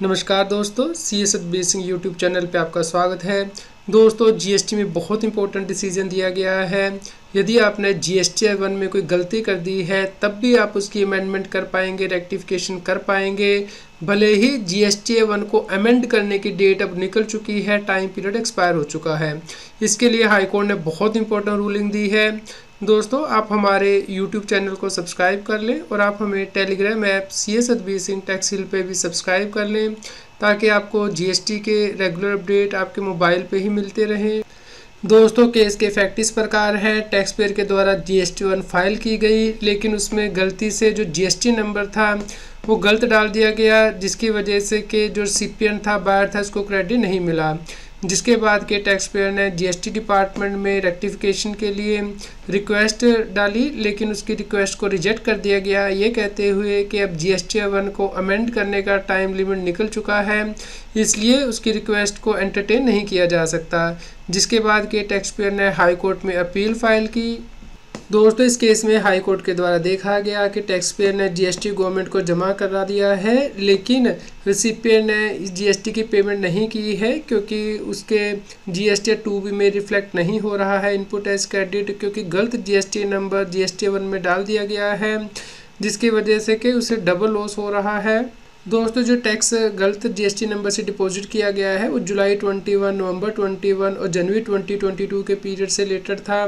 नमस्कार दोस्तों, सी Satbir Singh YouTube channel पे आपका स्वागत है। दोस्तों, जीएसटी में बहुत इंपॉर्टेंट डिसीजन दिया गया है। यदि आपने जीएसटी 1 में कोई गलती कर दी है तब भी आप उसकी अमेंडमेंट कर पाएंगे, रेक्टिफिकेशन कर पाएंगे। भले ही जीएसटी 1 को अमेंड करने की डेट अब निकल चुकी है, टाइम पीरियड एक्सपायर हो चुका है। इसके लिए हाई कोर्ट ने बहुत इंपॉर्टेंट रूलिंग दी है। दोस्तों, आप हमारे YouTube चैनल को सब्सक्राइब कर लें और आप हमें Telegram app C Satbir Singh tax heal पे भी सब्सक्राइब कर लें, ताकि आपको जीएसटी के रेगुलर अपडेट आपके मोबाइल पे ही मिलते रहें। दोस्तों, केस के फैक्ट इस प्रकार है। टैक्स पेयर के द्वारा जीएसटी 1 फाइल की गई, लेकिन उसमें गलती से जो जीएसटी नंबर था वो गलत डाल दिया गया, जिसकी वजह से कि जो रिसिपिएंट था, बायर था, उसको क्रेडिट नहीं मिला। जिसके बाद के टैक्स पेयर ने जीएसटी डिपार्टमेंट में रेक्टिफिकेशन के लिए रिक्वेस्ट डाली, लेकिन उसकी रिक्वेस्ट को रिजेक्ट कर दिया गया, ये कहते हुए कि अब जीएसटी 1 को अमेंड करने का टाइम लिमिट निकल चुका है, इसलिए उसकी रिक्वेस्ट को एंटरटेन नहीं किया जा सकता। जिसके बाद के टैक्स पेयर ने हाई कोर्ट में अपील फाइल की। दोस्तों, इस केस में हाई कोर्ट के द्वारा देखा गया कि टैक्स पेयर ने जीएसटी गवर्नमेंट को जमा करा दिया है, लेकिन रिसिपिएंट ने जीएसटी की पेमेंट नहीं की है, क्योंकि उसके जीएसटी 2B में रिफ्लेक्ट नहीं हो रहा है इनपुट एज क्रेडिट, क्योंकि गलत जीएसटी नंबर जीएसटी 1 में डाल दिया गया है, जिसकी वजह से कि उसे डबल लॉस हो रहा है। दोस्तों, जो टैक्स गलत जीएसटी नंबर से डिपॉजिट किया गया है वो जुलाई 21, नवंबर 21 और जनवरी 2022 के पीरियड से रिलेटेड था।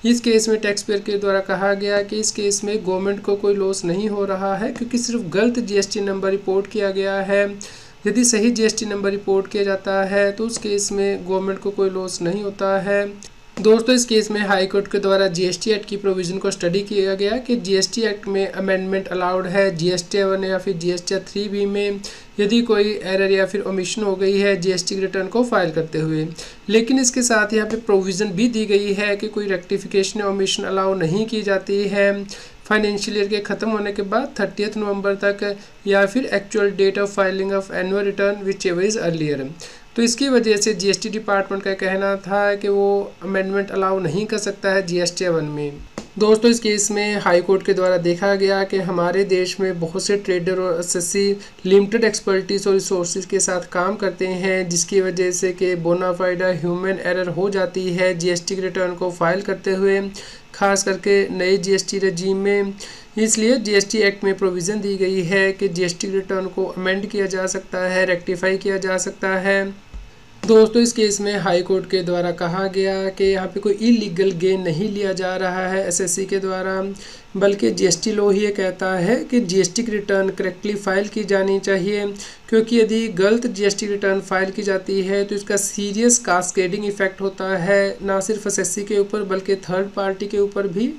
इस केस में टैक्स पेयर के द्वारा कहा गया कि इस केस में गवर्नमेंट को कोई लॉस नहीं हो रहा है, क्योंकि सिर्फ गलत जीएसटी नंबर रिपोर्ट किया गया है। यदि सही जीएसटी नंबर रिपोर्ट किया जाता है तो उस केस में गवर्नमेंट को कोई लॉस नहीं होता है। दोस्तों, इस केस में हाई कोर्ट के द्वारा जीएसटी एक्ट की प्रोविज़न को स्टडी किया गया कि जीएसटी एक्ट में अमेंडमेंट अलाउड है जीएसटी 1 या फिर जीएसटी 3B में, यदि कोई एरर या फिर ओमिशन हो गई है जीएसटी रिटर्न को फाइल करते हुए। लेकिन इसके साथ यहाँ पे प्रोविज़न भी दी गई है कि कोई रेक्टिफिकेशन या ओमिशन अलाउ नहीं की जाती है फाइनेंशियल ईयर के ख़त्म होने के बाद 30 नवंबर तक, या फिर actual date of filing of annual return whichever is earlier. तो इसकी वजह से जीएसटी डिपार्टमेंट का कहना था कि वो अमेंडमेंट अलाउ नहीं कर सकता है जीएसटी 1 में। दोस्तों, इस केस में हाई कोर्ट के द्वारा देखा गया कि हमारे देश में बहुत से ट्रेडर और एसएससी लिमिटेड एक्सपर्टीज और रिसोर्सेज के साथ काम करते हैं, जिसकी वजह से कि बोनाफाइड ह्यूमन एरर हो जाती है जीएसटी रिटर्न को फाइल करते हुए, खास करके नए जीएसटी रजीम में। इसलिए जीएसटी एक्ट में प्रोविज़न दी गई है कि जीएसटी रिटर्न को अमेंड किया जा सकता है, रेक्टिफाई किया जा सकता है। दोस्तों, इस केस में हाई कोर्ट के द्वारा कहा गया कि यहाँ पे कोई इलीगल गेन नहीं लिया जा रहा है एसएससी के द्वारा, बल्कि जीएसटी लॉ ही ये कहता है कि जीएसटी की रिटर्न करेक्टली फाइल की जानी चाहिए, क्योंकि यदि गलत जीएसटी रिटर्न फाइल की जाती है तो इसका सीरियस कास्केडिंग इफेक्ट होता है, ना सिर्फ एसएससी के ऊपर बल्कि थर्ड पार्टी के ऊपर भी।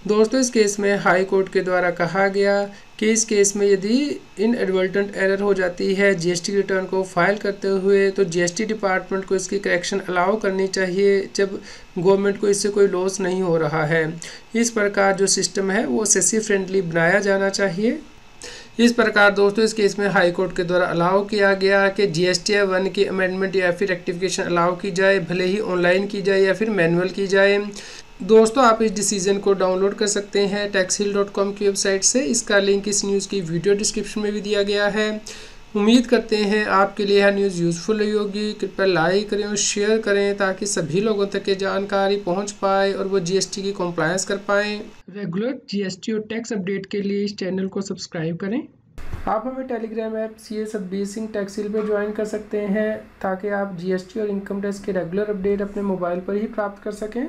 दोस्तों, इस केस में हाई कोर्ट के द्वारा कहा गया कि इस केस में यदि इनएडवर्टेंट एरर हो जाती है जीएसटी रिटर्न को फाइल करते हुए, तो जीएसटी डिपार्टमेंट को इसकी करेक्शन अलाउ करनी चाहिए जब गवर्नमेंट को इससे कोई लॉस नहीं हो रहा है। इस प्रकार जो सिस्टम है वो एसएससी फ्रेंडली बनाया जाना चाहिए। इस प्रकार दोस्तों, इस केस में हाई कोर्ट के द्वारा अलाउ किया गया कि जीएसटी 1 की अमेंडमेंट या फिर रेक्टिफिकेशन अलाउ की जाए, भले ही ऑनलाइन की जाए या फिर मैनुअल की जाए। दोस्तों, आप इस डिसीजन को डाउनलोड कर सकते हैं taxhill.com की वेबसाइट से। इसका लिंक इस न्यूज़ की वीडियो डिस्क्रिप्शन में भी दिया गया है। उम्मीद करते हैं आपके लिए यह न्यूज़ यूज़फुल रही होगी। कृपया लाइक करें और शेयर करें, ताकि सभी लोगों तक ये जानकारी पहुंच पाए और वो जीएसटी की कंप्लायंस कर पाएँ। रेगुलर जीएसटी और टैक्स अपडेट के लिए इस चैनल को सब्सक्राइब करें। आप हमें Telegram app C Satbir Singh tax heal पर ज्वाइन कर सकते हैं, ताकि आप जीएसटी और इनकम टैक्स के रेगुलर अपडेट अपने मोबाइल पर ही प्राप्त कर सकें।